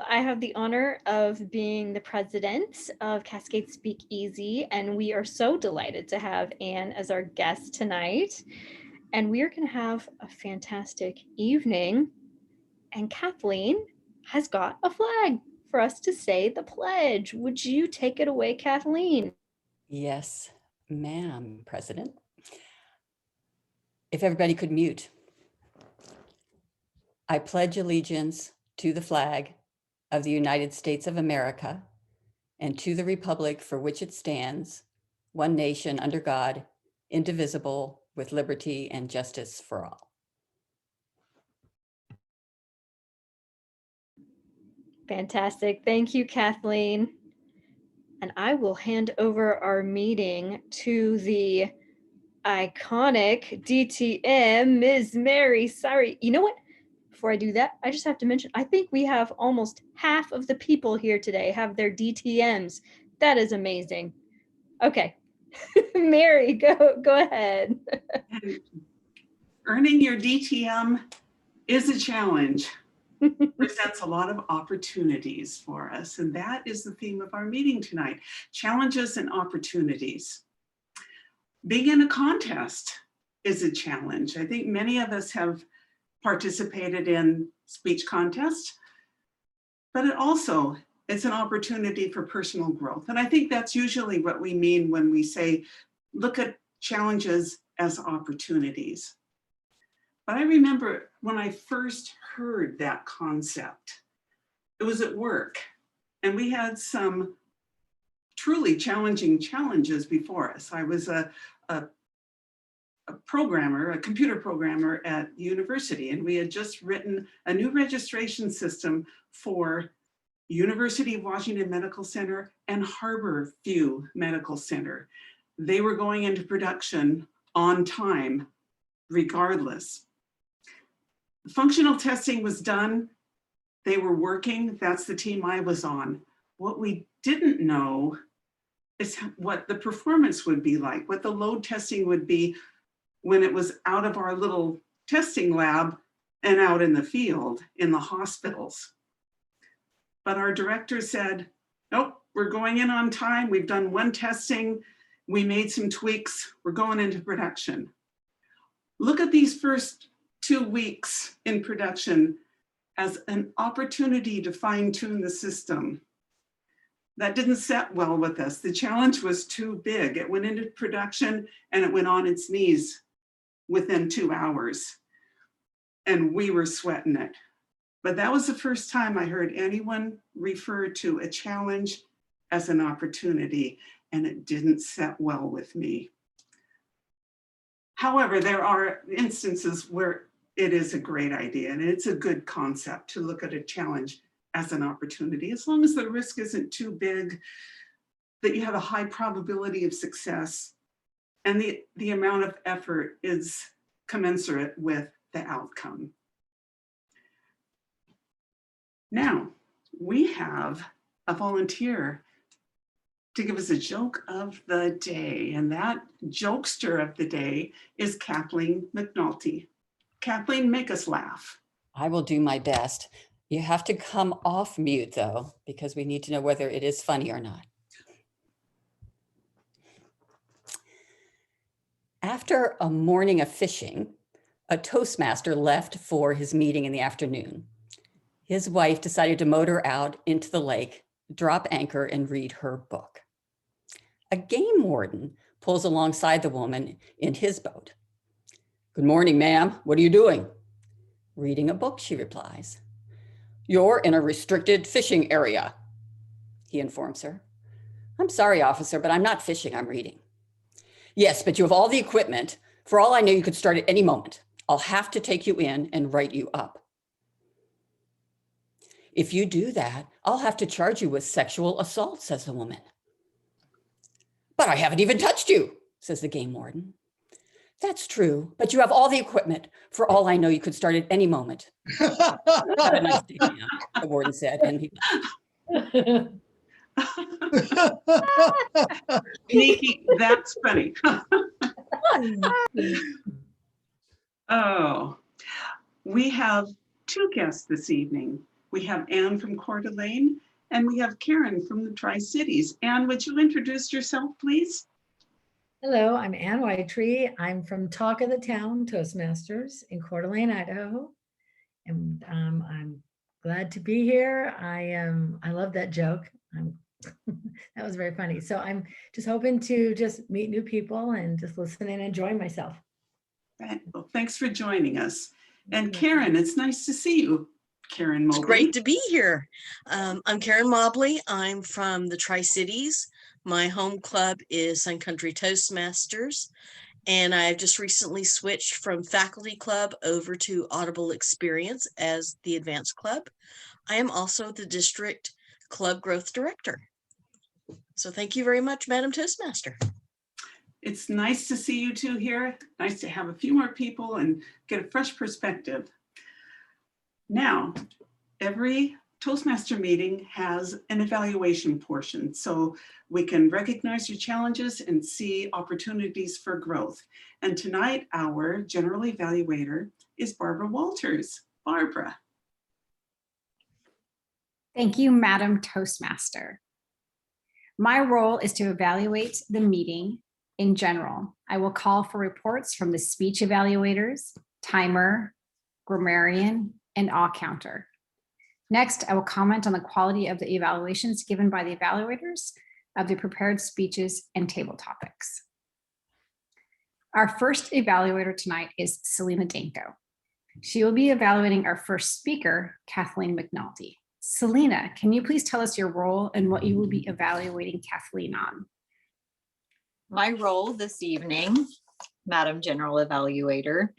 I have the honor of being the president of Cascade Speakeasy, and we are so delighted to have Anne as our guest tonight. And we are going to have a fantastic evening. And Kathleen has got a flag for us to say the pledge. Would you take it away, Kathleen? Yes, ma'am, President. If everybody could mute. I pledge allegiance to the flag of the United States of America and to the republic for which it stands, one nation under God, indivisible, with liberty and justice for all. Fantastic. Thank you, Kathleen. And I will hand over our meeting to the iconic DTM, Ms. Mary. Sorry, you know what? Before I do that, I just have to mention, I think we have almost half of the people here today have their DTMs. That is amazing. Okay, Mary, go ahead. Earning your DTM is a challenge. Presents a lot of opportunities for us, and that is the theme of our meeting tonight: challenges and opportunities. Being in a contest is a challenge. I think many of us have participated in speech contests, but it's an opportunity for personal growth. And I think that's usually what we mean when we say, look at challenges as opportunities. But I remember when I first heard that concept, it was at work, and we had some truly challenging challenges before us. I was a programmer, a computer programmer at university, and we had just written a new registration system for University of Washington Medical Center and Harborview Medical Center. They were going into production on time, regardless. Functional testing was done. They were working. That's the team I was on. What we didn't know is what the performance would be like, what the load testing would be when it was out of our little testing lab and out in the field, in the hospitals. But our director said, nope, we're going in on time. We've done one testing. We made some tweaks. We're going into production. Look at these first 2 weeks in production as an opportunity to fine-tune the system. That didn't set well with us. The challenge was too big. It went into production and it went on its knees within 2 hours. And we were sweating it. But that was the first time I heard anyone refer to a challenge as an opportunity, and it didn't set well with me. However, there are instances where it is a great idea and it's a good concept to look at a challenge as an opportunity, as long as the risk isn't too big, that you have a high probability of success, and the amount of effort is commensurate with the outcome. Now, we have a volunteer to give us a joke of the day, and that jokester of the day is Kathleen McNulty. Kathleen, make us laugh. I will do my best. You have to come off mute though, because we need to know whether it is funny or not. After a morning of fishing, a Toastmaster left for his meeting in the afternoon. His wife decided to motor out into the lake, drop anchor, and read her book. A game warden pulls alongside the woman in his boat. "Good morning, ma'am. What are you doing?" "Reading a book," she replies. "You're in a restricted fishing area," he informs her. "I'm sorry, officer, but I'm not fishing, I'm reading." "Yes, but you have all the equipment. For all I know, you could start at any moment. I'll have to take you in and write you up." "If you do that, I'll have to charge you with sexual assault," says the woman. "But I haven't even touched you," says the game warden. "That's true, but you have all the equipment. For all I know, you could start at any moment." "Have a nice day, ma'am," the warden said, and he Nikki, that's funny. Oh, we have two guests this evening. We have Anne from Coeur d'Alene, and we have Karen from the Tri-Cities. Anne, would you introduce yourself, please? Hello, I'm Ann Whitetree. I'm from Talk of the Town Toastmasters in Coeur d'Alene, Idaho. And I'm glad to be here. I love that joke. That was very funny. So I'm just hoping to just meet new people and just listen and enjoy myself. Well, thanks for joining us. And Karen, it's nice to see you. Karen Mobley. It's great to be here. I'm Karen Mobley. I'm from the Tri-Cities. My home club is Sun Country Toastmasters, and I've just recently switched from faculty club over to Audible Experience as the advanced club. I am also the district club growth director. So thank you very much, Madam Toastmaster. It's nice to see you two here. Nice to have a few more people and get a fresh perspective. Now, every Toastmaster meeting has an evaluation portion, so we can recognize your challenges and see opportunities for growth. And tonight, our general evaluator is Barbara Walters. Barbara. Thank you, Madam Toastmaster. My role is to evaluate the meeting in general. I will call for reports from the speech evaluators, timer, grammarian, and all counter. Next, I will comment on the quality of the evaluations given by the evaluators of the prepared speeches and table topics. Our first evaluator tonight is Selena Danko. She will be evaluating our first speaker, Kathleen McNulty. Selena, can you please tell us your role and what you will be evaluating Kathleen on? My role this evening, Madam General Evaluator,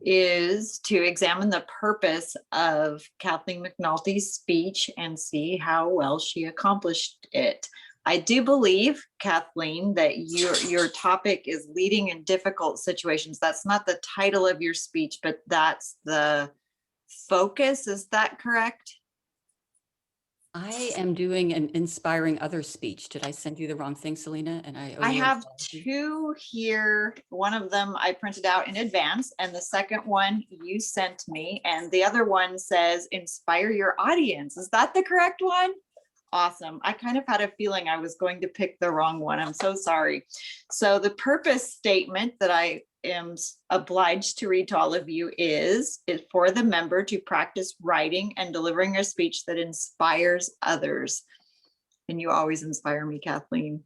is to examine the purpose of Kathleen McNulty's speech and see how well she accomplished it. I do believe, Kathleen, that your topic is leading in difficult situations. That's not the title of your speech, but that's the focus. Is that correct? I am doing an inspiring others speech. Did I send you the wrong thing, Selena? And I have two here. One of them I printed out in advance, and the second one you sent me, and the other one says inspire your audience. Is that the correct one? Awesome. I kind of had a feeling I was going to pick the wrong one. I'm so sorry. So the purpose statement that I am obliged to read to all of you is for the member to practice writing and delivering a speech that inspires others. And you always inspire me, Kathleen.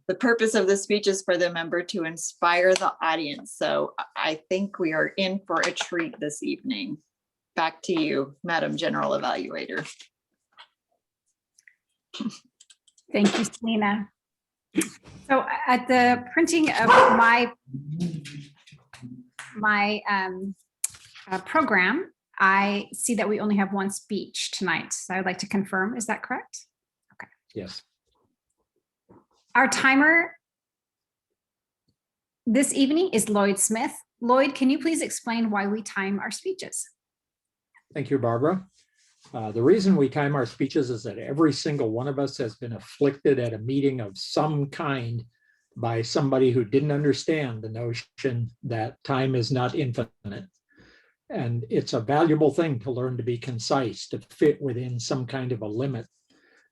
The purpose of the speech is for the member to inspire the audience. So I think we are in for a treat this evening. Back to you, Madam General Evaluator. Thank you, Selena. So at the printing of my program, I see that we only have one speech tonight. So I would like to confirm, is that correct? Okay. Yes. Our timer this evening is Lloyd Smith. Lloyd, can you please explain why we time our speeches? Thank you, Barbara. The reason we time our speeches is that every single one of us has been afflicted at a meeting of some kind by somebody who didn't understand the notion that time is not infinite. And it's a valuable thing to learn to be concise, to fit within some kind of a limit.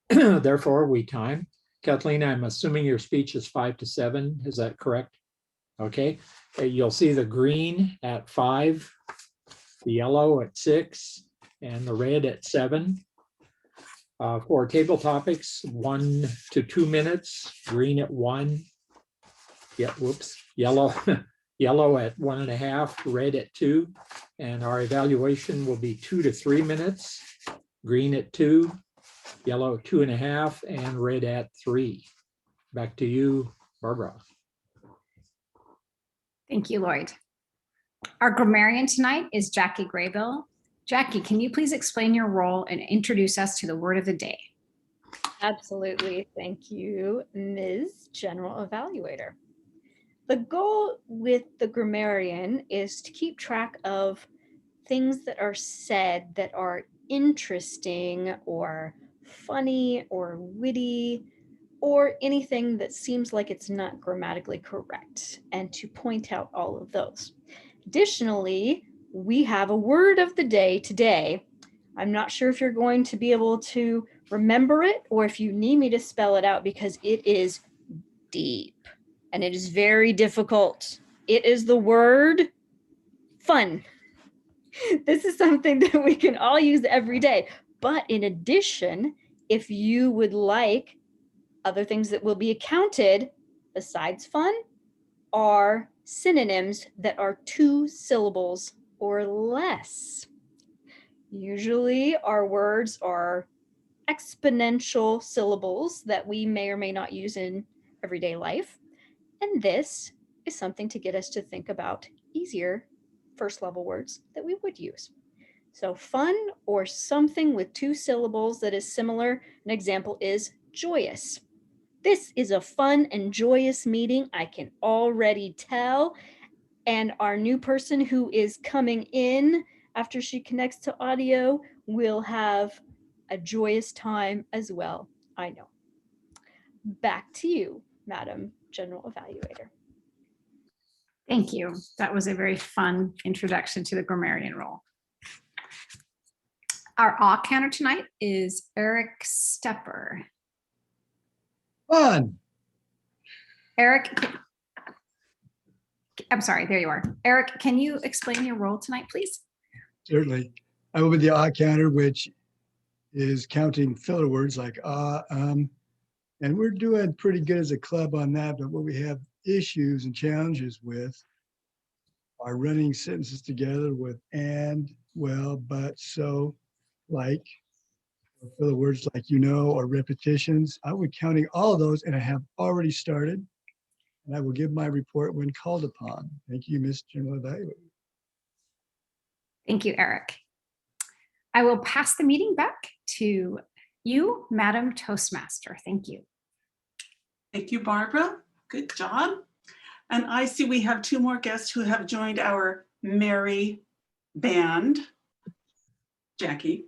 Therefore, we time. Kathleen, I'm assuming your speech is 5 to 7. Is that correct? Okay. You'll see the green at 5, the yellow at 6, and the red at 7. For table topics, 1 to 2 minutes, green at 1. Yeah, whoops, yellow, yellow at 1.5, red at 2. And our evaluation will be 2 to 3 minutes, green at 2, yellow at 2.5, and red at 3. Back to you, Barbara. Thank you, Lloyd. Our grammarian tonight is Jackie Graybill. Jackie, can you please explain your role and introduce us to the word of the day? Absolutely. Thank you, Ms. General Evaluator. The goal with the grammarian is to keep track of things that are said that are interesting or funny or witty or anything that seems like it's not grammatically correct, and to point out all of those. Additionally, we have a word of the day today. I'm not sure if you're going to be able to remember it or if you need me to spell it out because it is deep and it is very difficult. It is the word fun. This is something that we can all use every day. But in addition, if you would like other things that will be accounted besides fun are synonyms that are 2 syllables or less. Usually our words are exponential syllables that we may or may not use in everyday life. And this is something to get us to think about easier first level words that we would use. So fun or something with 2 syllables that is similar. An example is joyous. This is a fun and joyous meeting, I can already tell. And our new person who is coming in after she connects to audio will have a joyous time as well, I know. Back to you, Madam General Evaluator. Thank you. That was a very fun introduction to the grammarian role. Our awe counter tonight is Eric Stepper. Fun. Eric, I'm sorry, there you are. Eric, can you explain your role tonight, please? Certainly. I will be the ah counter, which is counting filler words like and we're doing pretty good as a club on that, but what we have issues and challenges with are running sentences together with and, well, but, so, like, or filler words like you know or repetitions. I will be counting all of those, and I have already started. And I will give my report when called upon. Thank you, Ms. General Evaluator. Thank you, Eric. I will pass the meeting back to you, Madam Toastmaster. Thank you. Thank you, Barbara. Good job. And I see we have 2 more guests who have joined our merry band. Jackie.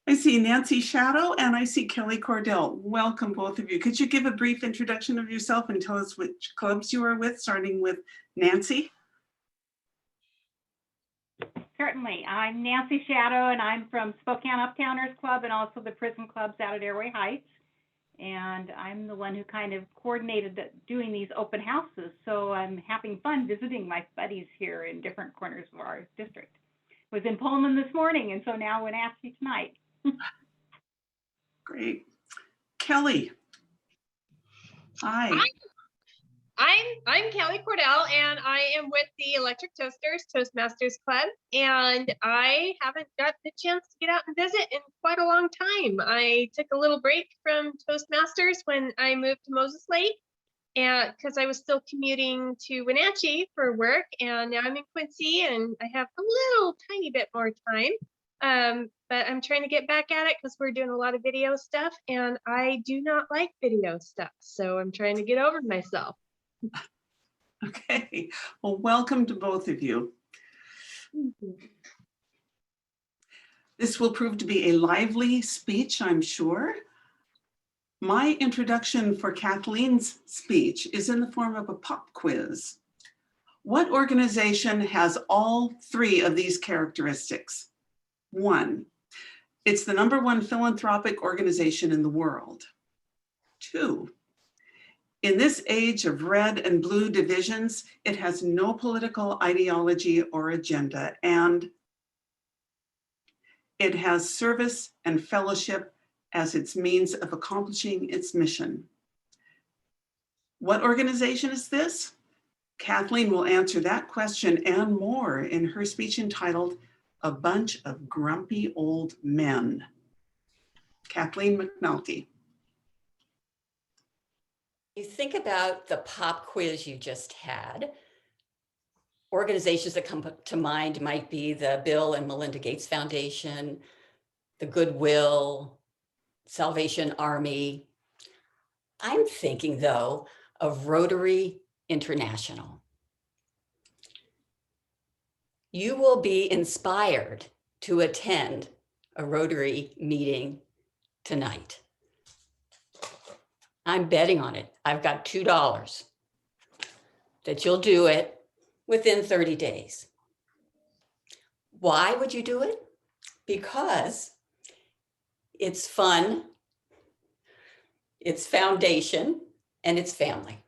I see Nancy Shadow and I see Kelly Cordell. Welcome, both of you. Could you give a brief introduction of yourself and tell us which clubs you are with, starting with Nancy? Certainly. I'm Nancy Shadow, and I'm from Spokane Uptowners Club and also the prison clubs out at Airway Heights. And I'm the one who kind of coordinated doing these open houses. So I'm having fun visiting my buddies here in different corners of our district. Was in Pullman this morning, and so now Wenatchee tonight. Great. Kelly. Hi. I'm Kelly Cordell, and I am with the Electric Toasters Toastmasters Club, and I haven't got the chance to get out and visit in quite a long time. I took a little break from Toastmasters when I moved to Moses Lake, and because I was still commuting to Wenatchee for work, and now I'm in Quincy, and I have a little tiny bit more time. But I'm trying to get back at it because we're doing a lot of video stuff, and I do not like video stuff, so I'm trying to get over myself. Okay, well, welcome to both of you. This will prove to be a lively speech, I'm sure. My introduction for Kathleen's speech is in the form of a pop quiz. What organization has all 3 of these characteristics? 1, it's the #1 philanthropic organization in the world. 2, in this age of red and blue divisions, it has no political ideology or agenda, and it has service and fellowship as its means of accomplishing its mission. What organization is this? Kathleen will answer that question and more in her speech entitled, A Bunch of Grumpy Old Men. Kathleen McNulty. You think about the pop quiz you just had. Organizations that come to mind might be the Bill and Melinda Gates Foundation, the Goodwill, Salvation Army. I'm thinking, though, of Rotary International. You will be inspired to attend a Rotary meeting tonight. I'm betting on it. I've got $2 that you'll do it within 30 days. Why would you do it? Because it's fun, it's foundation, and it's family.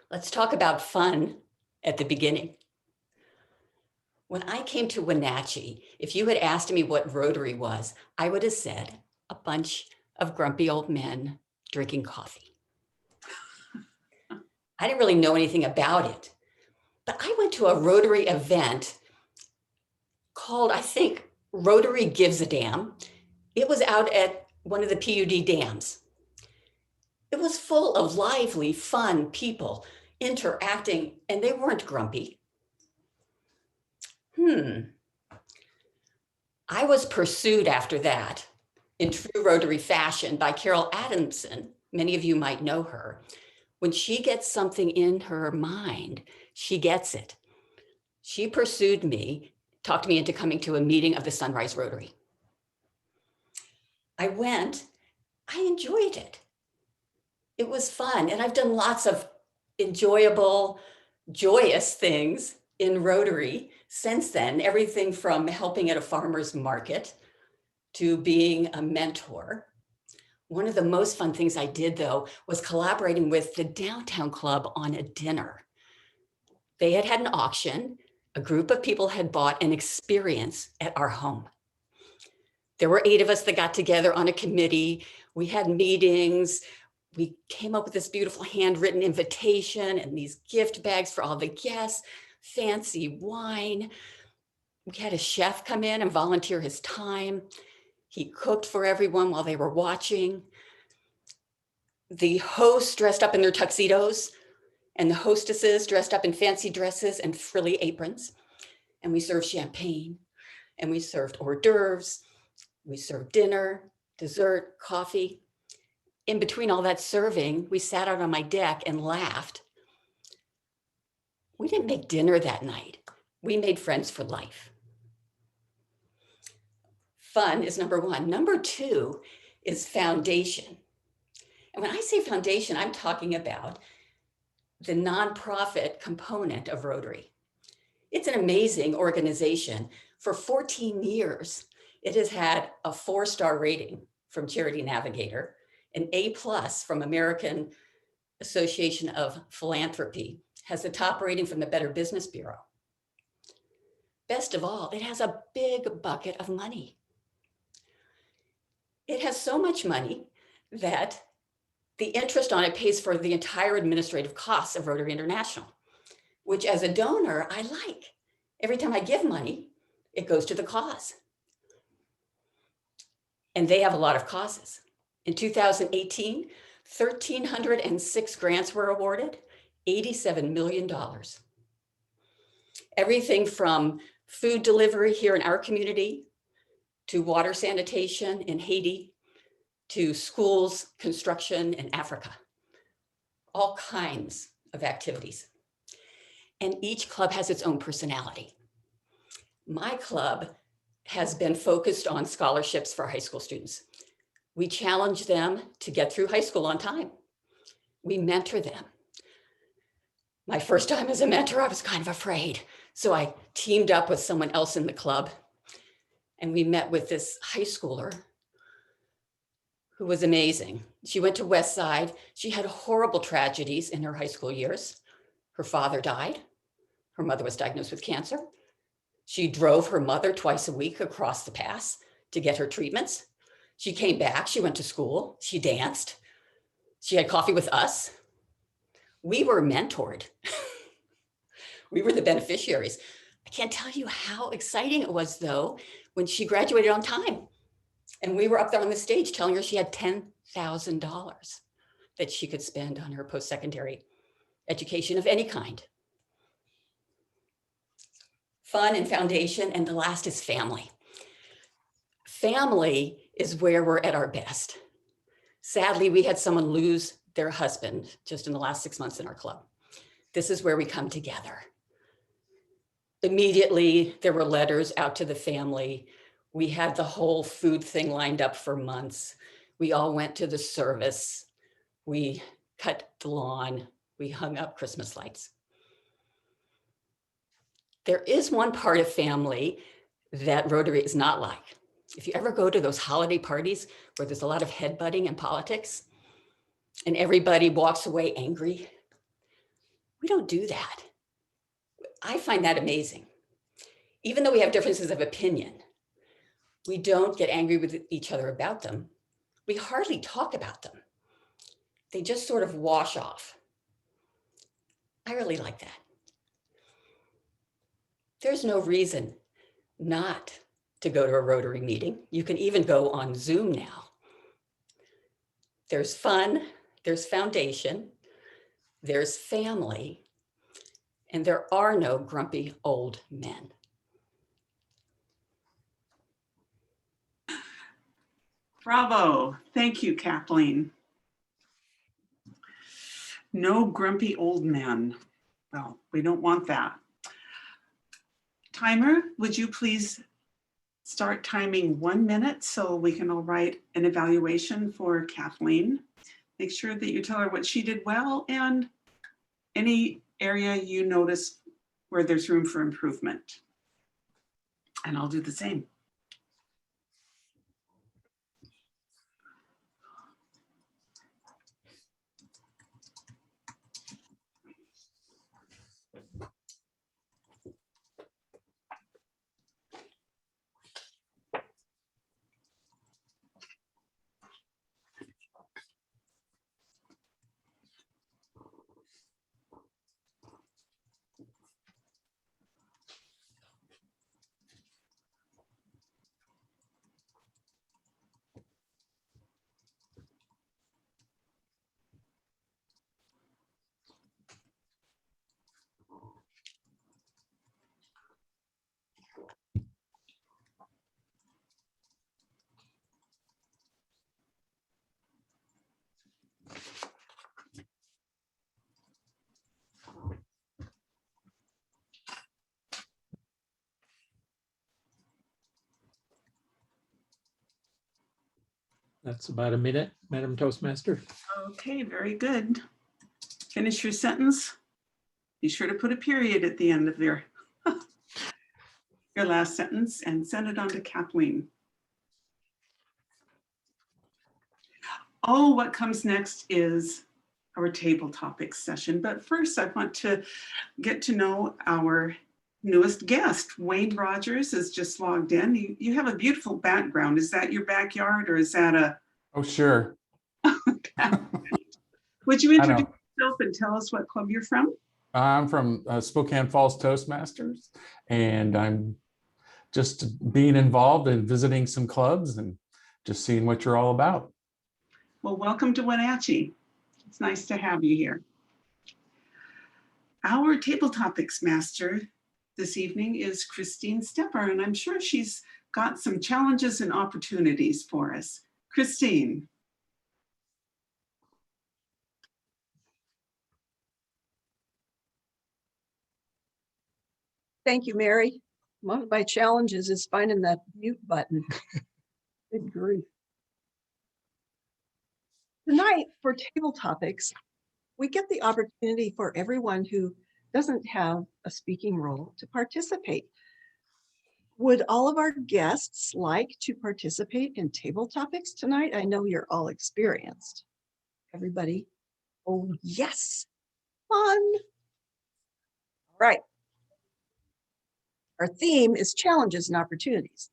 Let's talk about fun at the beginning. When I came to Wenatchee, if you had asked me what Rotary was, I would have said a bunch of grumpy old men drinking coffee. I didn't really know anything about it, but I went to a Rotary event called, I think, Rotary Gives a Damn. It was out at one of the PUD dams. It was full of lively, fun people interacting, and they weren't grumpy. I was pursued after that in true Rotary fashion by Carol Adamson. Many of you might know her. When she gets something in her mind, she gets it. She pursued me, talked me into coming to a meeting of the Sunrise Rotary. I went, I enjoyed it. It was fun. And I've done lots of enjoyable, joyous things in Rotary since then, everything from helping at a farmer's market to being a mentor. One of the most fun things I did, though, was collaborating with the Downtown Club on a dinner. They had had an auction. A group of people had bought an experience at our home. There were 8 of us that got together on a committee. We had meetings. We came up with this beautiful handwritten invitation and these gift bags for all the guests, fancy wine. We had a chef come in and volunteer his time. He cooked for everyone while they were watching. The hosts dressed up in their tuxedos and the hostesses dressed up in fancy dresses and frilly aprons. And we served champagne and we served hors d'oeuvres. We served dinner, dessert, coffee. In between all that serving, we sat out on my deck and laughed. We didn't make dinner that night. We made friends for life. Fun is number 1. Number 2 is foundation. And when I say foundation, I'm talking about the nonprofit component of Rotary. It's an amazing organization. For 14 years, it has had a 4-star rating from Charity Navigator, an A+ from American Association of Philanthropy, has the top rating from the Better Business Bureau. Best of all, it has a big bucket of money. It has so much money that the interest on it pays for the entire administrative costs of Rotary International, which as a donor, I like. Every time I give money, it goes to the cause. And they have a lot of causes. In 2018, 1,306 grants were awarded, $87 million. Everything from food delivery here in our community, to water sanitation in Haiti, to schools construction in Africa. All kinds of activities. And each club has its own personality. My club has been focused on scholarships for high school students. We challenge them to get through high school on time. We mentor them. My first time as a mentor, I was kind of afraid. So I teamed up with someone else in the club and we met with this high schooler who was amazing. She went to West Side. She had horrible tragedies in her high school years. Her father died. Her mother was diagnosed with cancer. She drove her mother twice a week across the pass to get her treatments. She came back, she went to school, she danced. She had coffee with us. We were mentored. We were the beneficiaries. I can't tell you how exciting it was though, when she graduated on time. And we were up there on the stage telling her she had $10,000 that she could spend on her post-secondary education of any kind. Fun and foundation, and the last is family. Family is where we're at our best. Sadly, we had someone lose their husband just in the last 6 months in our club. This is where we come together. Immediately, there were letters out to the family. We had the whole food thing lined up for months. We all went to the service. We cut the lawn. We hung up Christmas lights. There is one part of family that Rotary is not like. If you ever go to those holiday parties where there's a lot of headbutting and politics and everybody walks away angry, we don't do that. I find that amazing. Even though we have differences of opinion, we don't get angry with each other about them. We hardly talk about them. They just sort of wash off. I really like that. There's no reason not to go to a Rotary meeting. You can even go on Zoom now. There's fun, there's foundation, there's family, and there are no grumpy old men. Bravo. Thank you, Kathleen. No grumpy old men. Well, we don't want that. Timer, would you please start timing 1 minute so we can all write an evaluation for Kathleen? Make sure that you tell her what she did well and any area you notice where there's room for improvement. And I'll do the same. That's about a minute, Madam Toastmaster. Okay, very good. Finish your sentence. Be sure to put a period at the end of your last sentence and send it on to Kathleen. Oh, what comes next is our table topics session. But first, I want to get to know our newest guest. Wayne Rogers has just logged in. You have a beautiful background. Is that your backyard or is that a... Oh, sure. Would you introduce yourself and tell us what club you're from? I'm from Spokane Falls Toastmasters, and I'm just being involved in visiting some clubs and just seeing what you're all about. Well, welcome to Wenatchee. It's nice to have you here. Our table topics master this evening is Christine Stepper, and I'm sure she's got some challenges and opportunities for us. Christine. Thank you, Mary. One of my challenges is finding that mute button. Good grief. Tonight, for table topics, we get the opportunity for everyone who doesn't have a speaking role to participate. Would all of our guests like to participate in table topics tonight? I know you're all experienced. Everybody? Oh, yes. Fun. All right. Our theme is challenges and opportunities.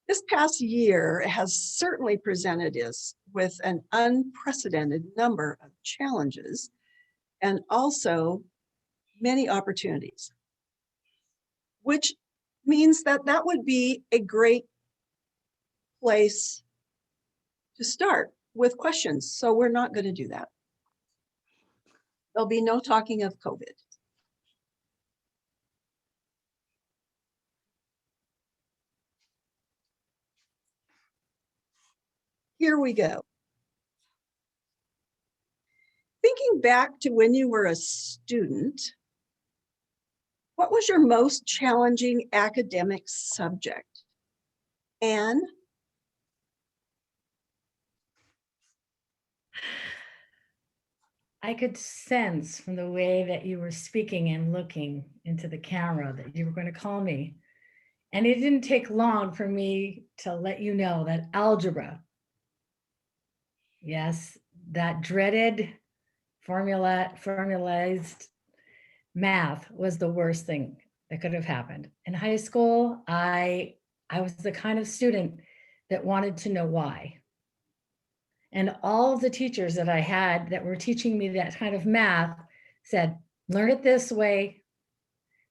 This past year has certainly presented us with an unprecedented number of challenges and also many opportunities, which means that that would be a great place to start with questions. So we're not going to do that. There'll be no talking of COVID. Here we go. Thinking back to when you were a student, what was your most challenging academic subject? Anne? I could sense from the way that you were speaking and looking into the camera that you were going to call me And it didn't take long for me to let you know that algebra, yes, that dreaded formalized math was the worst thing that could have happened. In high school, I was the kind of student that wanted to know why. And all of the teachers that I had that were teaching me that kind of math said, learn it this way,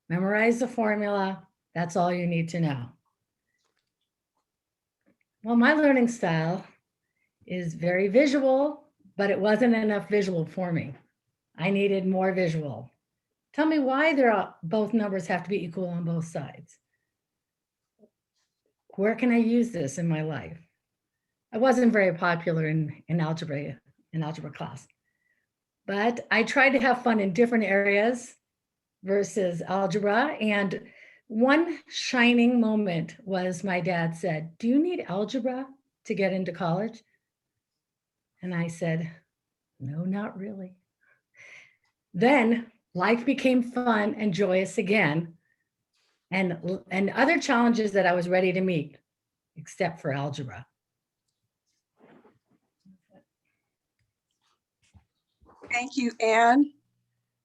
memorize the formula, that's all you need to know. Well, my learning style is very visual, but it wasn't enough visual for me. I needed more visual. Tell me why both numbers have to be equal on both sides. Where can I use this in my life? I wasn't very popular in algebra class, but I tried to have fun in different areas versus algebra. And one shining moment was my dad said, do you need algebra to get into college? And I said, no, not really. Then life became fun and joyous again, and other challenges that I was ready to meet, except for algebra. Thank you, Anne.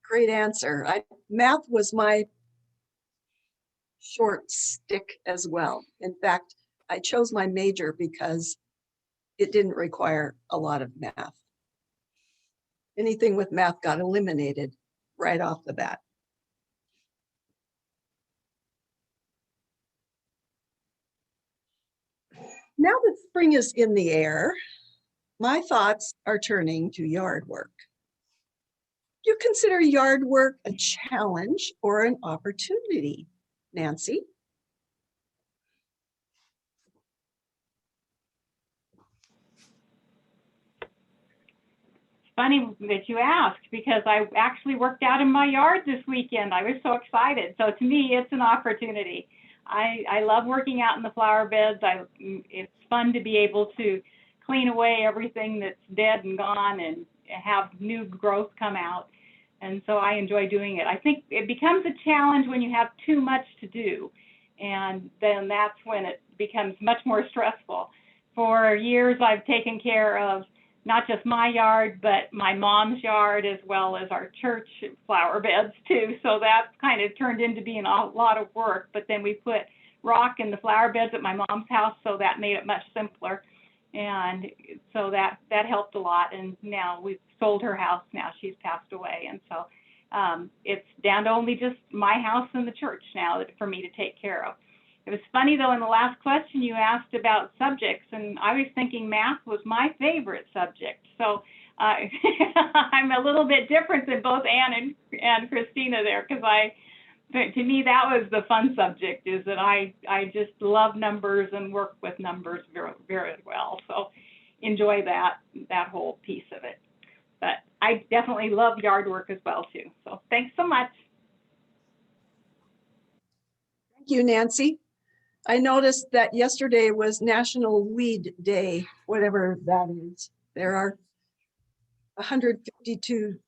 Great answer. Math was my short stick as well. In fact, I chose my major because it didn't require a lot of math. Anything with math got eliminated right off the bat. Now that spring is in the air, my thoughts are turning to yard work. Do you consider yard work a challenge or an opportunity, Nancy? Funny that you asked, because I actually worked out in my yard this weekend. I was so excited. So to me, it's an opportunity. I love working out in the flower beds. It's fun to be able to clean away everything that's dead and gone and have new growth come out. And so I enjoy doing it. I think it becomes a challenge when you have too much to do. And then that's when it becomes much more stressful. For years, I've taken care of not just my yard, but my mom's yard, as well as our church flower beds too. So that kind of turned into being a lot of work. But then we put rock in the flower beds at my mom's house, so that made it much simpler. And so that helped a lot. And now we've sold her house now. She's passed away. And so it's down to only just my house and the church now for me to take care of. It was funny, though, in the last question you asked about subjects, and I was thinking math was my favorite subject. So I'm a little bit different than both Anne and Christina there, because to me, that was the fun subject, is that I just love numbers and work with numbers very, very well. So enjoy that whole piece of it. But I definitely love yard work as well, too. So thanks so much. Thank you, Nancy. I noticed that yesterday was National Weed Day, whatever that is. There are 152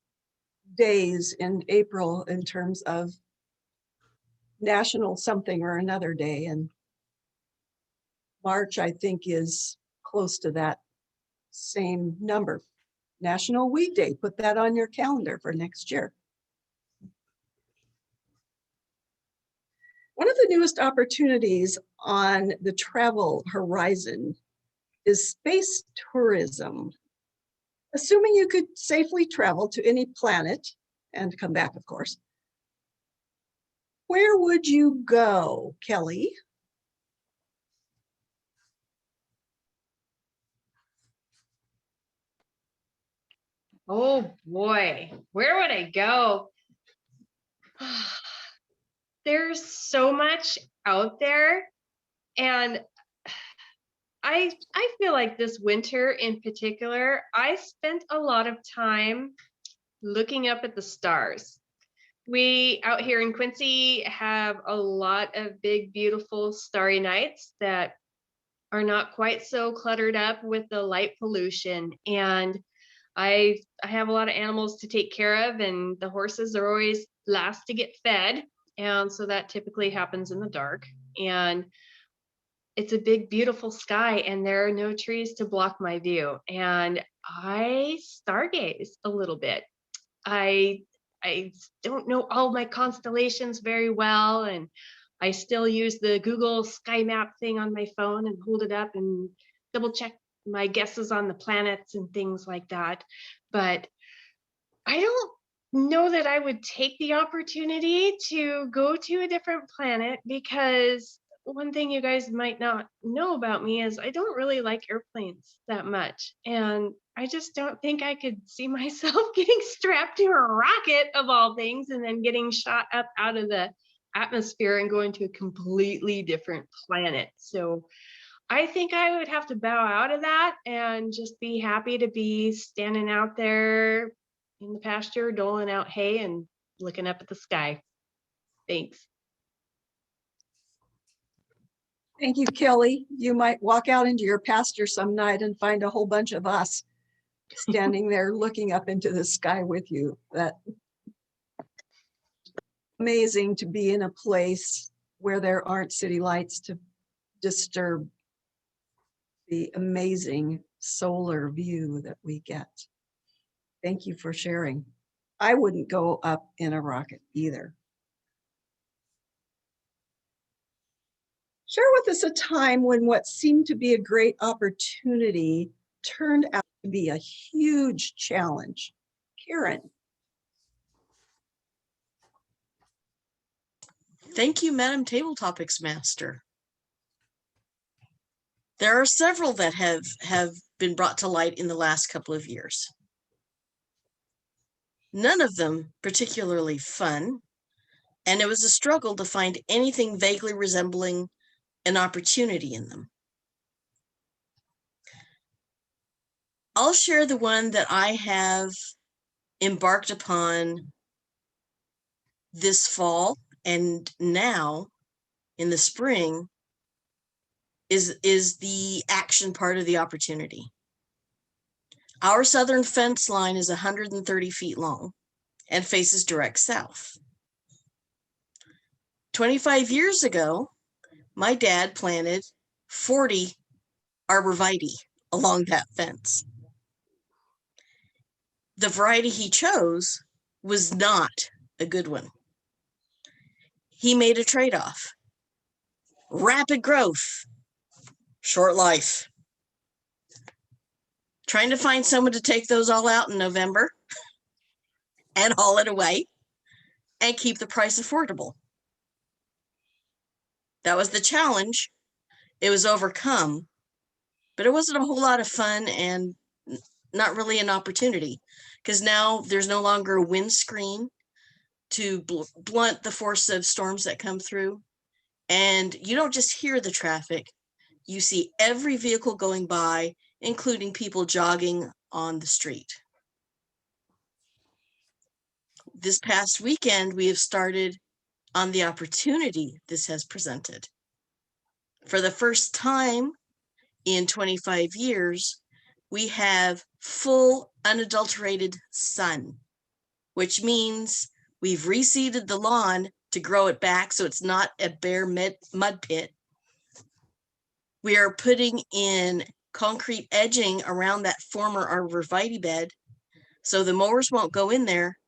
days in April in terms of national something or another day. And March, I think, is close to that same number. National Weed Day, put that on your calendar for next year. One of the newest opportunities on the travel horizon is space tourism. Assuming you could safely travel to any planet and come back, of course, where would you go, Kelly? Oh boy, where would I go? There's so much out there, and I feel like this winter in particular, I spent a lot of time looking up at the stars. We out here in Quincy have a lot of big, beautiful starry nights that are not quite so cluttered up with the light pollution. And I have a lot of animals to take care of, and the horses are always last to get fed. And so that typically happens in the dark. and it's a big, beautiful sky, and there are no trees to block my view. And I stargaze a little bit. I don't know all my constellations very well, and I still use the Google Sky Map thing on my phone and hold it up and double check my guesses on the planets and things like that. But I don't know that I would take the opportunity to go to a different planet, because one thing you guys might not know about me is I don't really like airplanes that much. And I just don't think I could see myself getting strapped to a rocket of all things and then getting shot up out of the atmosphere and going to a completely different planet. So I think I would have to bow out of that and just be happy to be standing out there in the pasture, doling out hay and looking up at the sky. Thanks. Thank you, Kelly. You might walk out into your pasture some night and find a whole bunch of us standing there looking up into the sky with you. That amazing to be in a place where there aren't city lights to disturb the amazing solar view that we get. Thank you for sharing. I wouldn't go up in a rocket either. Share with us a time when what seemed to be a great opportunity turned out to be a huge challenge. Karen. Thank you, Madam Table Topics Master. There are several that have been brought to light in the last couple of years. None of them particularly fun, and it was a struggle to find anything vaguely resembling an opportunity in them. I'll share the one that I have embarked upon this fall, and now in the spring is the action part of the opportunity. Our southern fence line is 130 feet long and faces direct south. 25 years ago, my dad planted 40 arborvitae along that fence. The variety he chose was not a good one. He made a trade-off. Rapid growth, short life. Trying to find someone to take those all out in November and haul it away and keep the price affordable. That was the challenge. It was overcome, but it wasn't a whole lot of fun and not really an opportunity, because now there's no longer a windscreen to blunt the force of storms that come through. And you don't just hear the traffic, you see every vehicle going by, including people jogging on the street. This past weekend, we have started on the opportunity this has presented. For the first time in 25 years, we have full unadulterated sun, which means we've reseeded the lawn to grow it back so it's not a bare mud pit. We are putting in concrete edging around that former arborvitae bed so the mowers won't go in there,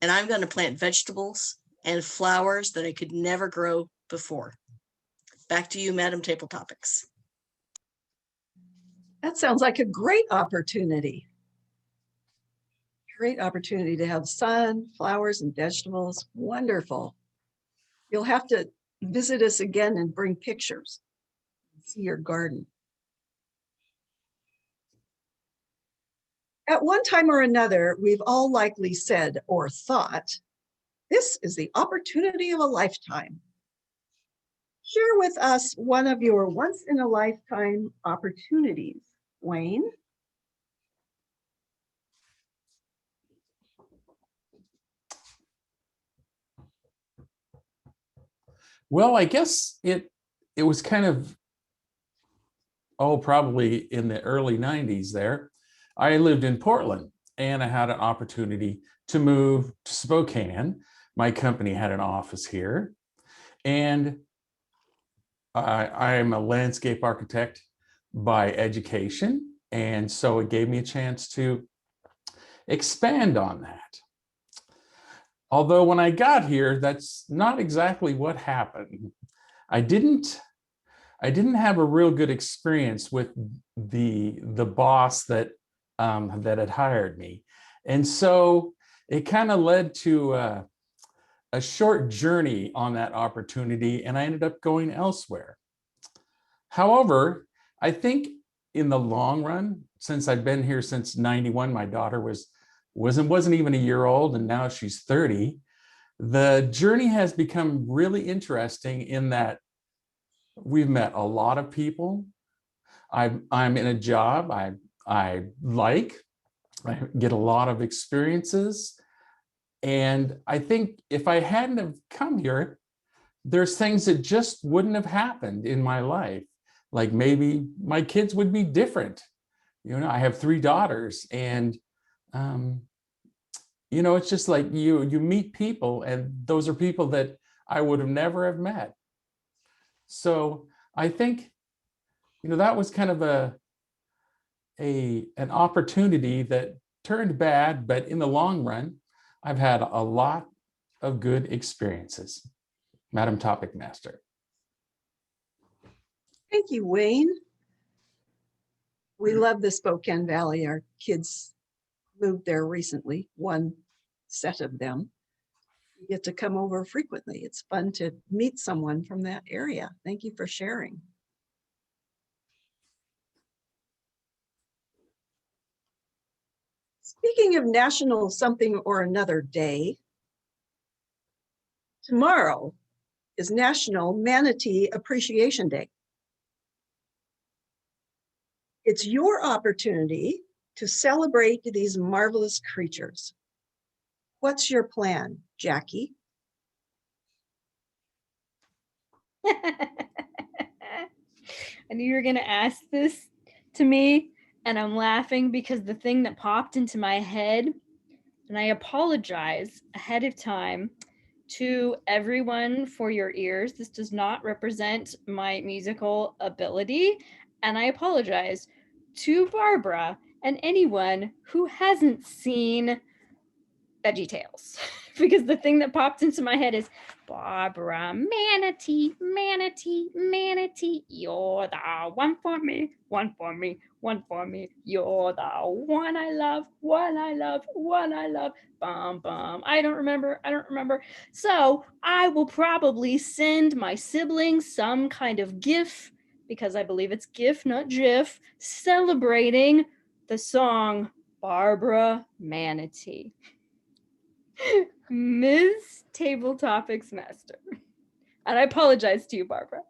and I'm going to plant vegetables and flowers that I could never grow before. Back to you, Madam Table Topics. That sounds like a great opportunity. Great opportunity to have sun, flowers, and vegetables. Wonderful. You'll have to visit us again and bring pictures. See your garden. At one time or another, we've all likely said or thought, this is the opportunity of a lifetime. Share with us one of your once in a lifetime opportunities, Wayne. Well, I guess it was kind of, probably in the early 90s there. I lived in Portland and I had an opportunity to move to Spokane. My company had an office here, and I'm a landscape architect by education, and so it gave me a chance to expand on that. Although when I got here, that's not exactly what happened. I didn't have a real good experience with the boss that that had hired me, and so it kind of led to a short journey on that opportunity, and I ended up going elsewhere. However, I think in the long run, since I've been here since '91, my daughter wasn't even a year old, and now she's 30. The journey has become really interesting in that we've met a lot of people. I'm in a job I like. I get a lot of experiences. And I think if I hadn't have come here, there's things that just wouldn't have happened in my life. Like maybe my kids would be different. You know, I have 3 daughters, and you know, it's just like you meet people, and those are people that I would have never have met. So I think, you know, that was kind of an opportunity that turned bad, but in the long run, I've had a lot of good experiences. Madam Topic Master. Thank you, Wayne. We love the Spokane Valley. Our kids moved there recently, one set of them. You get to come over frequently. It's fun to meet someone from that area. Thank you for sharing. Speaking of National Something or Another Day, tomorrow is National Manatee Appreciation Day. It's your opportunity to celebrate these marvelous creatures. What's your plan, Jackie? I knew you were going to ask this to me, and I'm laughing because the thing that popped into my head, and I apologize ahead of time to everyone for your ears. This does not represent my musical ability, and I apologize to Barbara and anyone who hasn't seen VeggieTales, because the thing that popped into my head is Barbara, manatee, manatee, manatee, you're the one for me, one for me, one for me, you're the one I love, one I love, one I love, bum bum. I don't remember. So I will probably send my siblings some kind of GIF, because I believe it's GIF, not GIF, celebrating the song Barbara Manatee. Ms. Table Topics Master. And I apologize to you, Barbara.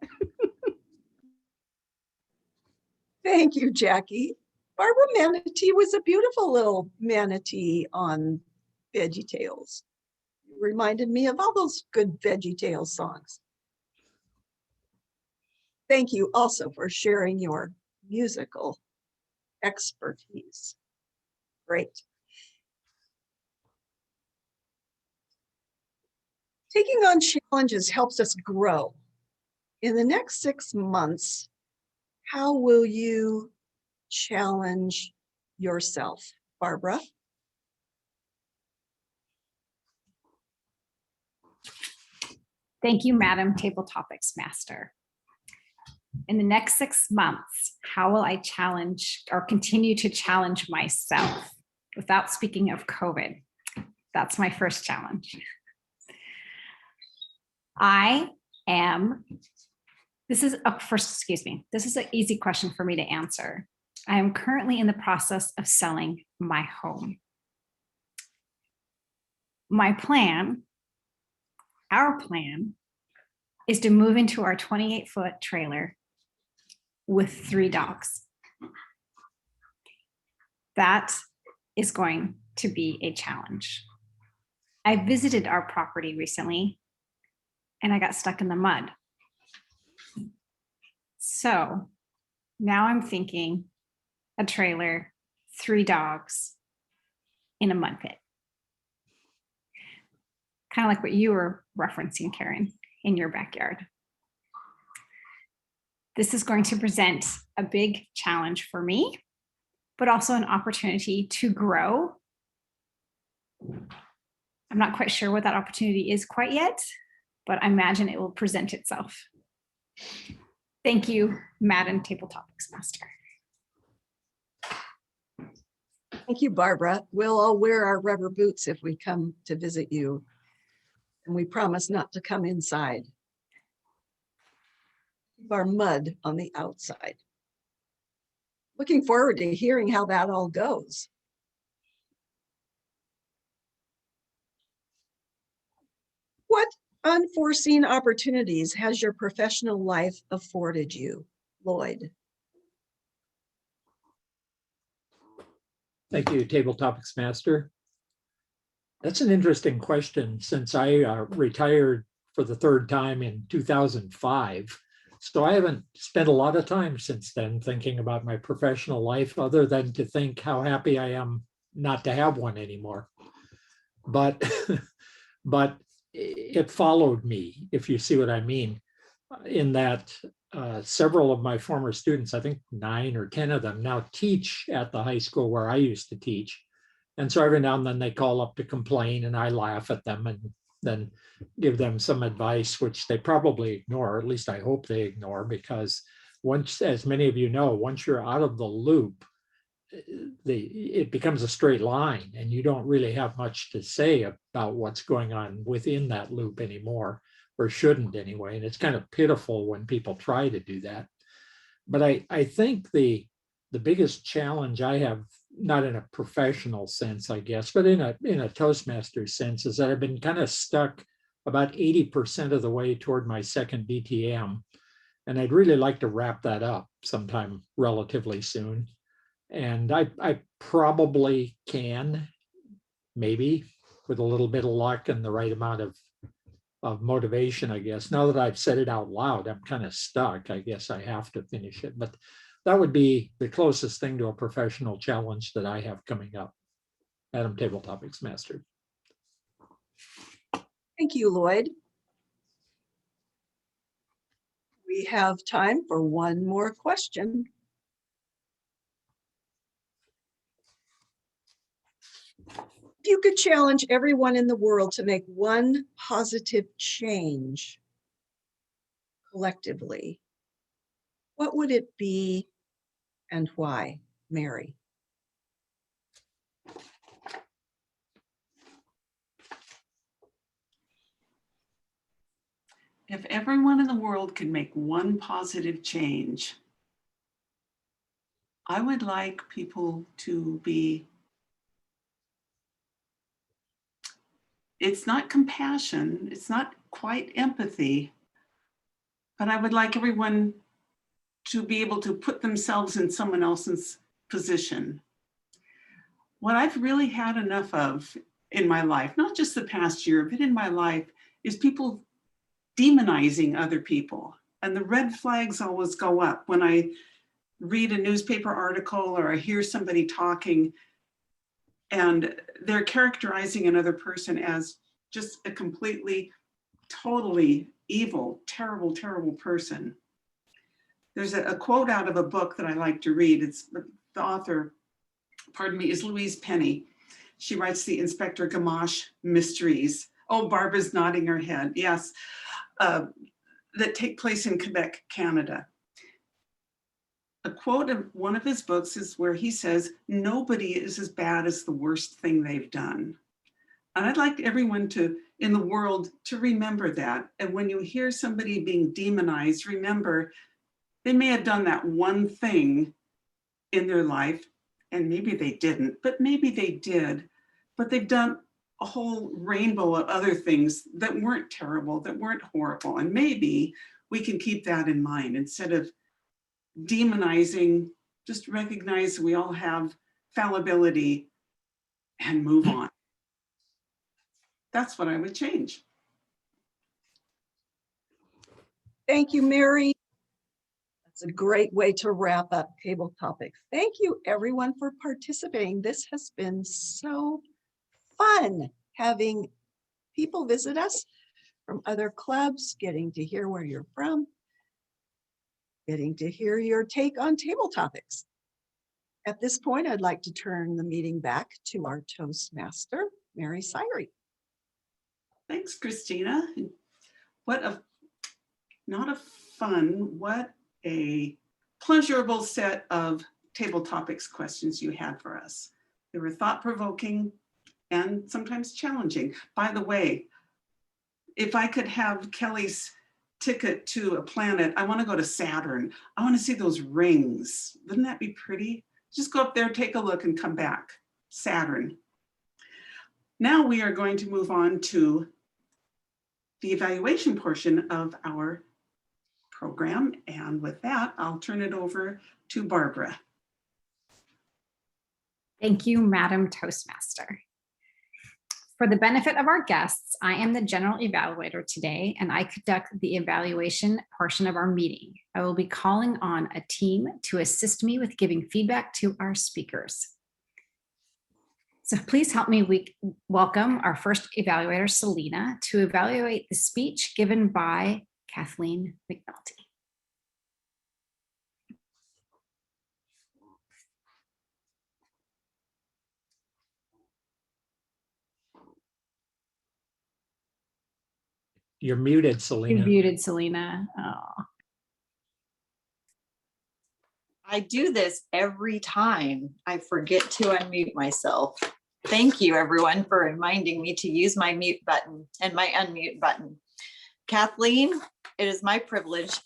Thank you, Jackie. Barbara Manatee was a beautiful little manatee on VeggieTales. You reminded me of all those good VeggieTales songs. Thank you also for sharing your musical expertise. Great. Taking on challenges helps us grow. In the next 6 months, how will you challenge yourself, Barbara? Thank you, Madam Table Topics Master. In the next 6 months, how will I challenge or continue to challenge myself without speaking of COVID? That's my first challenge. This is an easy question for me to answer. I am currently in the process of selling my home. Our plan is to move into our 28-foot trailer with 3 dogs. That is going to be a challenge. I visited our property recently and I got stuck in the mud. So now I'm thinking a trailer, 3 dogs in a mud pit. Kind of like what you were referencing, Karen, in your backyard. This is going to present a big challenge for me, but also an opportunity to grow. I'm not quite sure what that opportunity is quite yet, but I imagine it will present itself. Thank you, Madam Table Topics Master. Thank you, Barbara. We'll all wear our rubber boots if we come to visit you. And we promise not to come inside. Keep our mud on the outside. Looking forward to hearing how that all goes. What unforeseen opportunities has your professional life afforded you, Lloyd? Thank you, Table Topics Master. That's an interesting question since I retired for the third time in 2005. So I haven't spent a lot of time since then thinking about my professional life other than to think how happy I am not to have one anymore. But, but it followed me, if you see what I mean, in that several of my former students, I think 9 or 10 of them now teach at the high school where I used to teach. And so every now and then they call up to complain and I laugh at them and then give them some advice, which they probably ignore, or at least I hope they ignore, because once, as many of you know, once you're out of the loop, it becomes a straight line and you don't really have much to say about what's going on within that loop anymore, or shouldn't anyway. And it's kind of pitiful when people try to do that. But I think the biggest challenge I have, not in a professional sense, I guess, but in a Toastmasters sense, is that I've been kind of stuck about 80% of the way toward my second DTM. And I'd really like to wrap that up sometime relatively soon. And I probably can, maybe with a little bit of luck and the right amount of motivation, I guess. Now that I've said it out loud, I'm kind of stuck. I guess I have to finish it. But that would be the closest thing to a professional challenge that I have coming up. Madam Table Topics Master. Thank you, Lloyd. We have time for one more question. If you could challenge everyone in the world to make one positive change collectively, what would it be and why, Mary? If everyone in the world could make one positive change, I would like people to be, it's not compassion, it's not quite empathy, but I would like everyone to be able to put themselves in someone else's position. What I've really had enough of in my life, not just the past year, but in my life, is people demonizing other people. And the red flags always go up when I read a newspaper article or I hear somebody talking and they're characterizing another person as just a completely, totally evil, terrible, terrible person. There's a quote out of a book that I like to read. It's the author, pardon me, is Louise Penny. She writes the Inspector Gamache mysteries. Oh, Barbara's nodding her head. Yes, that take place in Quebec, Canada. A quote of one of his books is where he says, "Nobody is as bad as the worst thing they've done." And I'd like everyone in the world to remember that. And when you hear somebody being demonized, remember they may have done that one thing in their life, and maybe they didn't, but maybe they did. But they've done a whole rainbow of other things that weren't terrible, that weren't horrible. And maybe we can keep that in mind instead of demonizing, just recognize we all have fallibility and move on. That's what I would change. Thank you, Mary. That's a great way to wrap up Table Topics. Thank you, everyone, for participating. This has been so fun having people visit us from other clubs, getting to hear where you're from. getting to hear your take on table topics. At this point, I'd like to turn the meeting back to our Toastmaster, Mary Syrie. Thanks, Christina. What a, not a fun, what a pleasurable set of table topics questions you had for us. They were thought-provoking and sometimes challenging. By the way, if I could have Kelly's ticket to a planet, I want to go to Saturn. I want to see those rings. Wouldn't that be pretty? Just go up there, take a look, and come back. Saturn. Now we are going to move on to the evaluation portion of our program. And with that, I'll turn it over to Barbara. Thank you, Madam Toastmaster. For the benefit of our guests, I am the general evaluator today, and I conduct the evaluation portion of our meeting. I will be calling on a team to assist me with giving feedback to our speakers. So please help me welcome our first evaluator, Selena, to evaluate the speech given by Kathleen McNulty. You're muted, Selena. You're muted, Selena. Oh. I do this every time I forget to unmute myself. Thank you, everyone, for reminding me to use my mute button and my unmute button. Kathleen, it is my privilege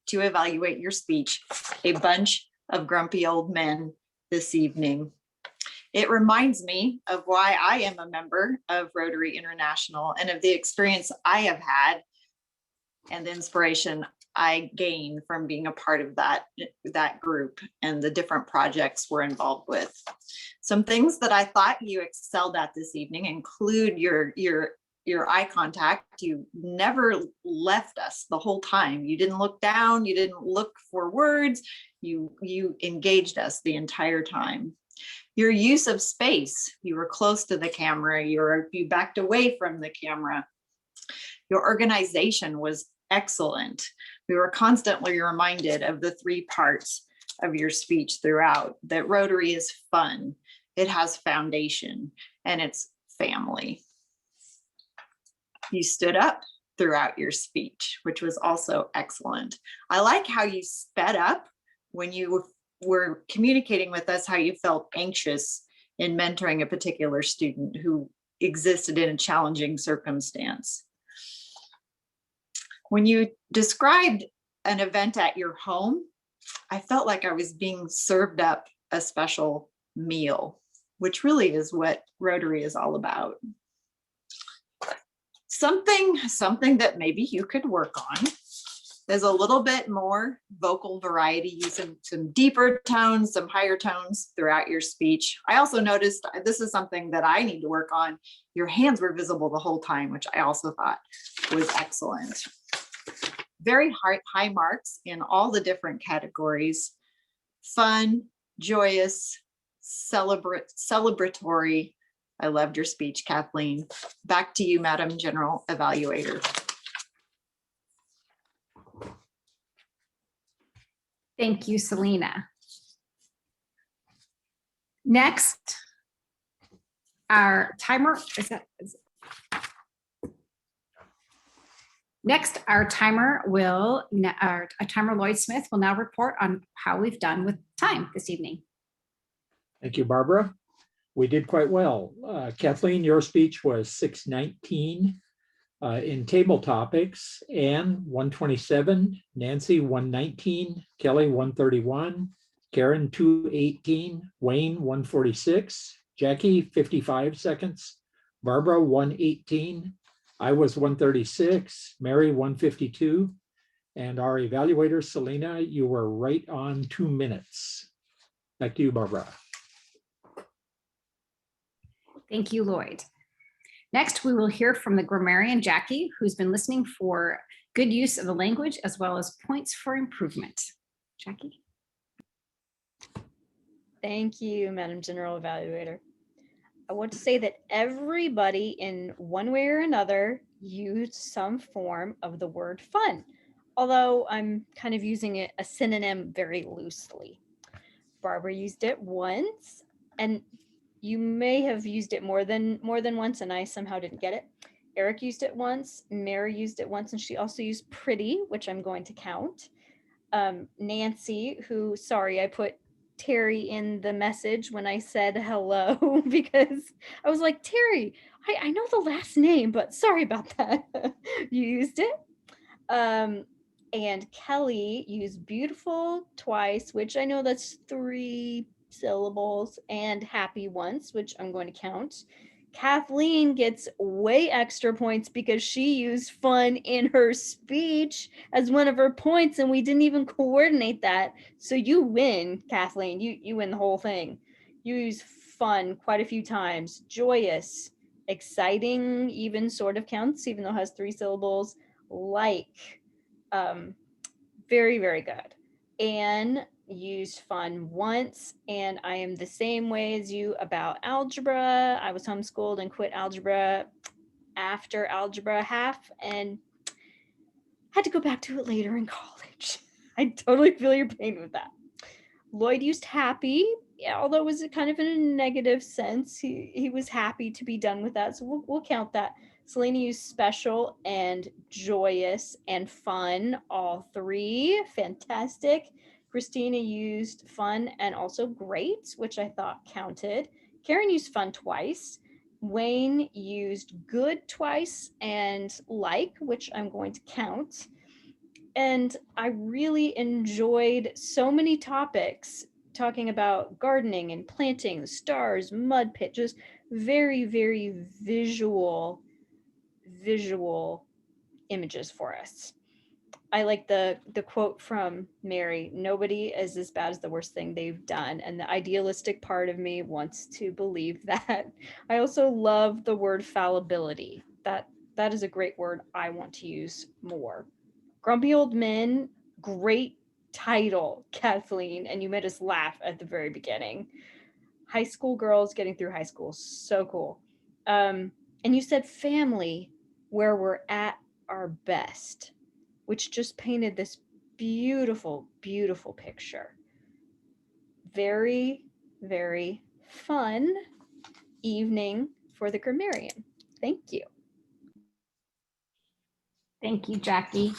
to evaluate your speech, A Bunch of Grumpy Old Men, this evening. It reminds me of why I am a member of Rotary International and of the experience I have had and the inspiration I gained from being a part of that group and the different projects we're involved with. Some things that I thought you excelled at this evening include your eye contact. You never left us the whole time. You didn't look down, you didn't look for words, you engaged us the entire time. Your use of space, you were close to the camera, you backed away from the camera. Your organization was excellent. We were constantly reminded of the three parts of your speech throughout, that Rotary is fun, it has foundation, and it's family. You stood up throughout your speech, which was also excellent. I like how you sped up when you were communicating with us how you felt anxious in mentoring a particular student who existed in a challenging circumstance. When you described an event at your home, I felt like I was being served up a special meal, which really is what Rotary is all about. Something that maybe you could work on. There's a little bit more vocal variety, using some deeper tones, some higher tones throughout your speech. I also noticed, this is something that I need to work on, your hands were visible the whole time, which I also thought was excellent. Very high marks in all the different categories. Fun, joyous, celebratory. I loved your speech, Kathleen. Back to you, Madam General Evaluator. Thank you, Selena. Next, our timer, Next, our timer Lloyd Smith will now report on how we've done with time this evening. Thank you, Barbara. We did quite well. Kathleen, your speech was 6:19. In table topics, Anne 127, Nancy 119, Kelly 131, Karen 218, Wayne 146, Jackie 55 seconds, Barbara 118, I was 136, Mary 152, and our evaluator, Selena, you were right on 2 minutes. Back to you, Barbara. Thank you, Lloyd. Next, we will hear from the grammarian, Jackie, who's been listening for good use of the language as well as points for improvement. Jackie. Thank you, Madam General Evaluator. I want to say that everybody in one way or another used some form of the word fun. although I'm kind of using it a synonym very loosely. Barbara used it once, and you may have used it more than once, and I somehow didn't get it. Eric used it once, Mary used it once, and she also used pretty, which I'm going to count. Nancy, who, sorry, I put Terry in the message when I said hello because I was like, Terry, I know the last name, but sorry about that. You used it. And Kelly used beautiful twice, which I know that's 3 syllables, and happy once, which I'm going to count. Kathleen gets way extra points because she used fun in her speech as one of her points, and we didn't even coordinate that. So you win, Kathleen. You win the whole thing. You use fun quite a few times. Joyous, exciting, even sort of counts, even though it has 3 syllables. Like, very, very good. Anne used fun once, and I am the same way as you about algebra. I was homeschooled and quit algebra after algebra half and had to go back to it later in college. I totally feel your pain with that. Lloyd used happy, yeah, although it was kind of in a negative sense. He was happy to be done with that, so we'll count that. Selena used special and joyous and fun, all 3. Fantastic. Christina used fun and also great, which I thought counted. Karen used fun twice. Wayne used good twice and like, which I'm going to count. And I really enjoyed so many topics talking about gardening and planting, the stars, mud pit, just very, very visual images for us. I like the quote from Mary, nobody is as bad as the worst thing they've done. And the idealistic part of me wants to believe that. I also love the word fallibility. That is a great word I want to use more. Grumpy Old Men, great title, Kathleen, and you made us laugh at the very beginning. High school girls getting through high school, so cool. And you said family, where we're at our best, which just painted this beautiful, beautiful picture. Very, very fun evening for the grammarian. Thank you. Thank you, Jackie.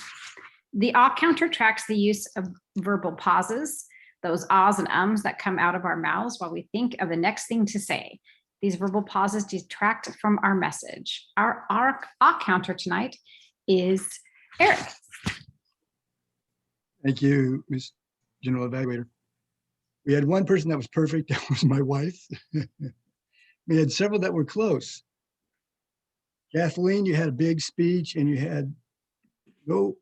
The ah counter tracks the use of verbal pauses, those ahs and ums that come out of our mouths while we think of the next thing to say. These verbal pauses detract from our message. Our ah counter tonight is Eric. Thank you, Ms. General Evaluator. We had one person that was perfect. That was my wife. We had several that were close. Kathleen, you had a big speech and you had no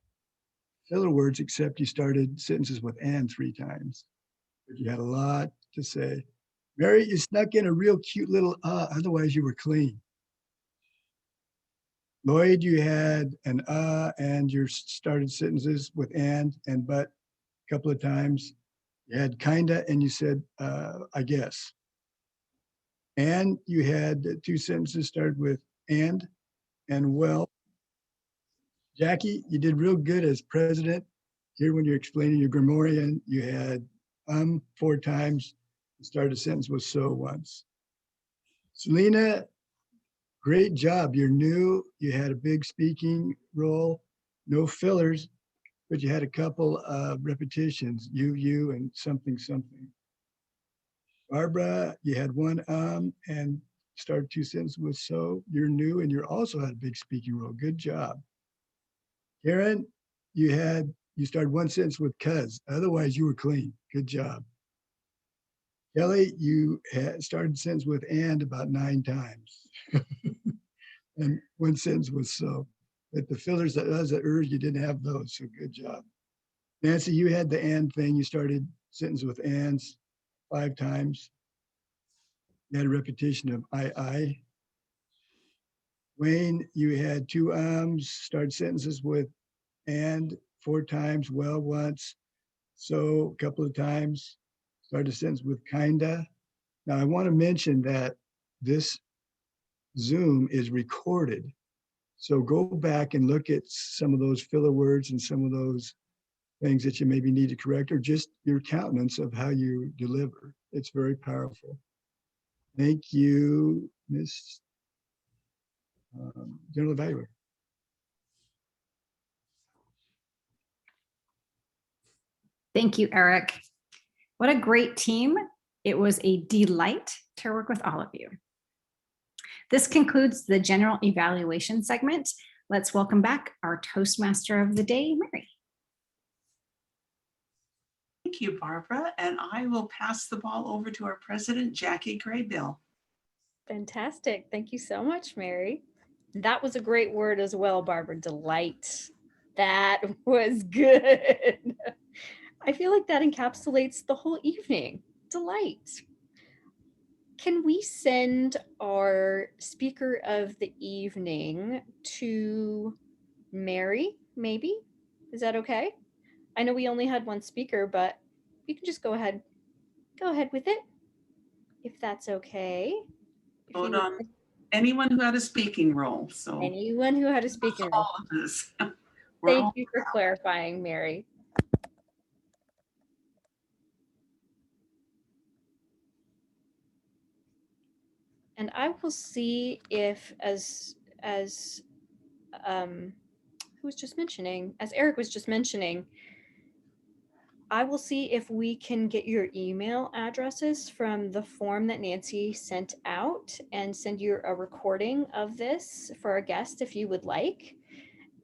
filler words except you started sentences with and 3 times. But you had a lot to say. Mary, you snuck in a real cute little otherwise you were clean. Lloyd, you had an and you started sentences with and but a couple of times. You had kinda and you said, I guess. And you had 2 sentences started with and well. Jackie, you did real good as president. Here when you're explaining your grammarian, you had 4 times. You started a sentence with so once. Selena, great job. You're new. You had a big speaking role, no fillers, but you had a couple of repetitions, you, and something. Barbara, you had one and started 2 sentences with so. You're new and you also had a big speaking role. Good job. Karen, you started 1 sentence with cuz. Otherwise, you were clean. Good job. Kelly, you had started sentence with and about 9 times. And 1 sentence was so. But the fillers, the us, the you didn't have those, so good job. Nancy, you had the and thing. You started sentence with ands 5 times. You had a repetition of I. Wayne, you had 2 ums, started sentences with and 4 times, well once, so a couple of times, started a sentence with kinda. Now I want to mention that this Zoom is recorded. So go back and look at some of those filler words and some of those things that you maybe need to correct, or just your countenance of how you deliver. It's very powerful. Thank you, Ms. General Evaluator. Thank you, Eric. What a great team. It was a delight to work with all of you. This concludes the general evaluation segment. Let's welcome back our Toastmaster of the day, Mary. Thank you, Barbara. And I will pass the ball over to our president, Jackie Graybill. Fantastic. Thank you so much, Mary. That was a great word as well, Barbara. Delight. That was good. I feel like that encapsulates the whole evening. Delight. Can we send our speaker of the evening to Mary, maybe? Is that okay? I know we only had one speaker, but you can just go ahead with it, if that's okay. If Vote you on anyone who had a speaking role. So anyone who had a speaking role. all of us. Thank you for clarifying, Mary. And I will see if, as who was just mentioning, as Eric was just mentioning, I will see if we can get your email addresses from the form that Nancy sent out and send you a recording of this for our guest if you would like.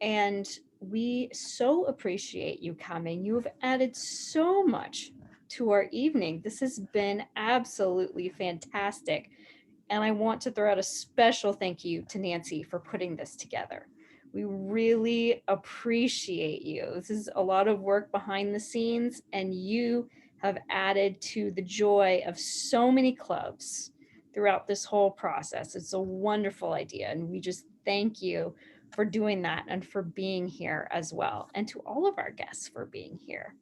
And we so appreciate you coming. You have added so much to our evening. This has been absolutely fantastic. And I want to throw out a special thank you to Nancy for putting this together. We really appreciate you. This is a lot of work behind the scenes, and you have added to the joy of so many clubs throughout this whole process. It's a wonderful idea, and we just thank you for doing that and for being here as well, and to all of our guests for being here.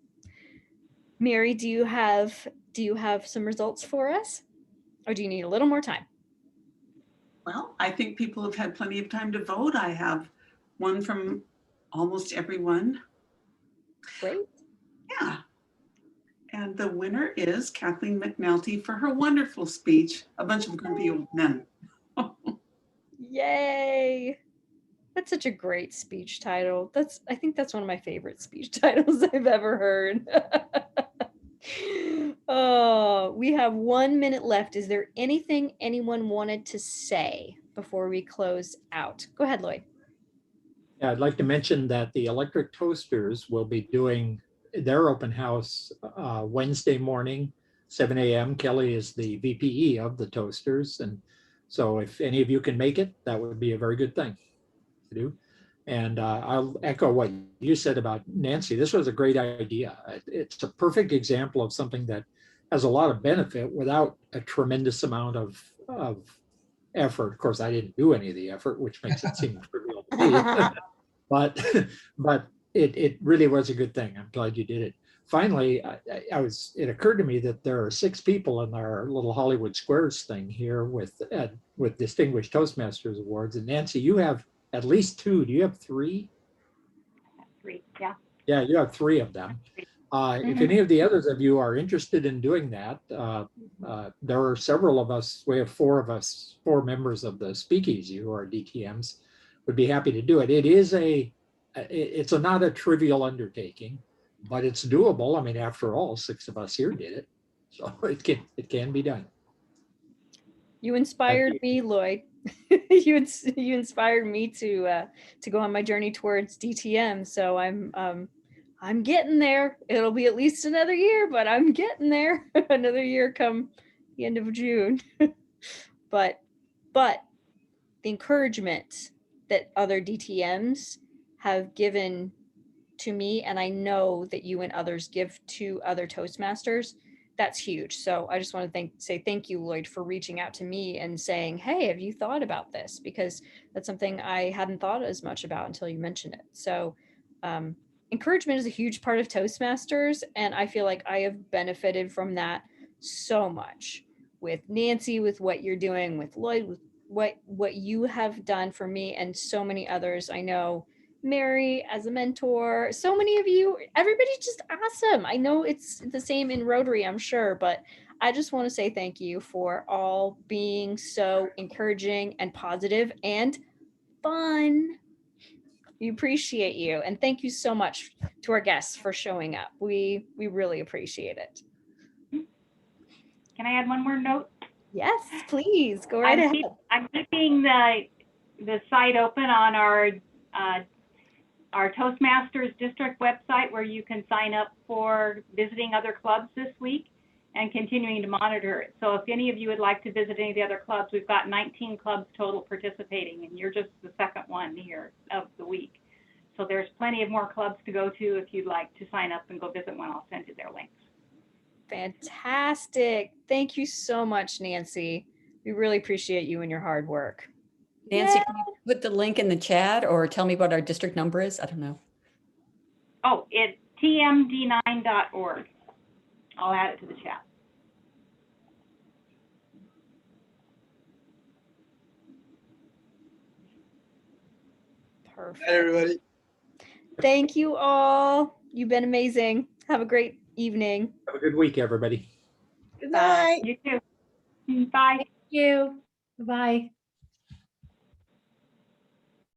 Mary, do you have some results for us, or do you need a little more time? Well, I think people have had plenty of time to vote. I have one from almost everyone. Great. Yeah. And the winner is Kathleen McNulty for her wonderful speech, A Bunch of Grumpy Old Men. Yay. That's such a great speech title. I think that's one of my favorite speech titles I've ever heard. Oh, we have 1 minute left. Is there anything anyone wanted to say before we close out? Go ahead, Lloyd. Yeah, I'd like to mention that the Electric Toasters will be doing their open house Wednesday morning, 7 a.m. Kelly is the VPE of the Toasters. And so if any of you can make it, that would be a very good thing to do. And I'll echo what you said about Nancy. This was a great idea. It's a perfect example of something that has a lot of benefit without a tremendous amount of effort. Of course, I didn't do any of the effort, which makes it seem trivial to me. but it really was a good thing. I'm glad you did it. Finally, it occurred to me that there are 6 people in our little Hollywood Squares thing here with Distinguished Toastmasters Awards. And Nancy, you have at least 2. Do you have 3? 3, yeah. Yeah, you have 3 of them. If any of the others of you are interested in doing that, there are several of us. We have 4 of us, 4 members of the Speakeasy who are DTMs. Would be happy to do it. It's not a trivial undertaking, but it's doable. I mean, after all, 6 of us here did it, so it can be done. You inspired me, Lloyd. you inspired me to go on my journey towards DTM. So I'm getting there. It'll be at least another year, but I'm getting there. Another year come the end of June. but the encouragement that other DTMs have given to me, and I know that you and others give to other Toastmasters, that's huge. So I just want to say thank you, Lloyd, for reaching out to me and saying, hey, have you thought about this? Because that's something I hadn't thought as much about until you mentioned it. So encouragement is a huge part of Toastmasters, and I feel like I have benefited from that so much with Nancy, with what you're doing, with Lloyd, with what you have done for me and so many others. I know Mary as a mentor, so many of you, everybody's just awesome. I know it's the same in Rotary, I'm sure, but I just want to say thank you for all being so encouraging and positive and fun. We appreciate you, and thank you so much to our guests for showing up. We really appreciate it. Can I add one more note? Yes, please go right ahead. I'm keeping the site open on our Toastmasters district website, where you can sign up for visiting other clubs this week and continuing to monitor it. So if any of you would like to visit any of the other clubs, we've got 19 clubs total participating, and you're just the second one here of the week. So there's plenty of more clubs to go to if you'd like to sign up and go visit one. I'll send you their links. Fantastic. Thank you so much, Nancy. We really appreciate you and your hard work. Nancy, can you put the link in the chat or tell me what our district number is? I don't know. Oh, it's tmd9.org. I'll add it to the chat. Perfect. Hi, everybody. Thank you all. You've been amazing. Have a great evening. Have a good week, everybody. Good Bye. night. You too. Bye. Thank you. Bye.